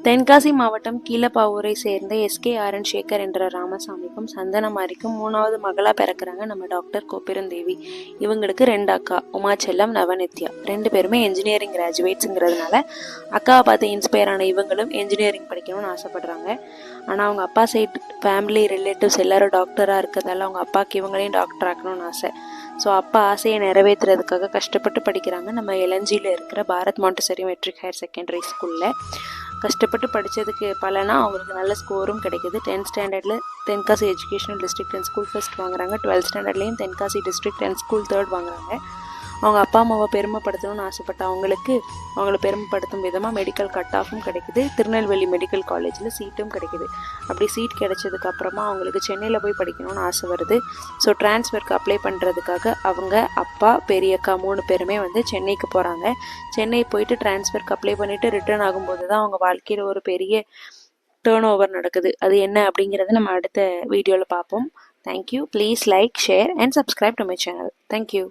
தென்காசி மாவட்டம் கீழப்பாவூரை சேர்ந்த எஸ்கேஆர்என் சேகர் என்ற ராமசாமிக்கும் சந்தனமாரிக்கும் 3வது மகளா பிறக்கிறாங்க நம்ம டாக்டர் கோப்பெருந்தேவி. இவங்களுக்கு 2 அக்கா, உமாச்செல்லம், நவநித்யா. 2 பேருமே இன்ஜினியரிங் கிராஜுவேட்ஸுங்கிறதுனால அக்காவை பார்த்து இன்ஸ்பயர் ஆன இவங்களும் இன்ஜினியரிங் படிக்கணும்னு ஆசைப்படுறாங்க. ஆனால் அவங்க அப்பா சைடு ஃபேமிலி ரிலேட்டிவ்ஸ் எல்லாரும் டாக்டராக இருக்கிறதால அவங்க அப்பாவுக்கு இவங்களையும் டாக்டர் ஆக்கணும்னு ஆசை. ஸோ அப்பா ஆசையை நிறைவேற்றுறதுக்காக கஷ்டப்பட்டு படிக்கிறாங்க நம்ம எலஞ்சியில் இருக்கிற Bharat Montessori matric higher secondary ஸ்கூலில். கஷ்டப்பட்டு படித்ததுக்கு பலனா அவங்களுக்கு நல்ல ஸ்கோரும் கிடைக்குது. 10th ஸ்டாண்டர்டில் Tenkasi educational district and school first வாங்குறாங்க. 12th ஸ்டாண்டர்ட்லேயும் Tenkasi district and school 3rd வாங்குறாங்க. அவங்க அப்பா அம்மாவை பெருமைப்படுத்தணும்னு ஆசைப்பட்ட அவங்கள பெருமைப்படுத்தும் விதமாக மெடிக்கல் கட் ஆஃபும் கிடைக்குது. திருநெல்வேலி மெடிக்கல் காலேஜில் சீட்டும் கிடைக்குது. அப்படி சீட் கிடைச்சதுக்கு அப்புறமா அவங்களுக்கு சென்னையில் போய் படிக்கணும்னு ஆசை வருது. ஸோ டிரான்ஸ்ஃபருக்கு அப்ளை பண்ணுறதுக்காக அவங்க அப்பா, பெரியக்கா 3 பேருமே சென்னைக்கு போகிறாங்க. சென்னை போயிட்டு டிரான்ஸ்ஃபருக்கு அப்ளை பண்ணிவிட்டு ரிட்டர்ன் ஆகும்போது தான் அவங்க வாழ்க்கையில் ஒரு பெரிய டேர்ன் ஓவர் நடக்குது. அது என்ன அப்படிங்கிறத நம்ம அடுத்த வீடியோவில் பார்ப்போம். Thank you. Please like, share and subscribe to my channel. Thank you.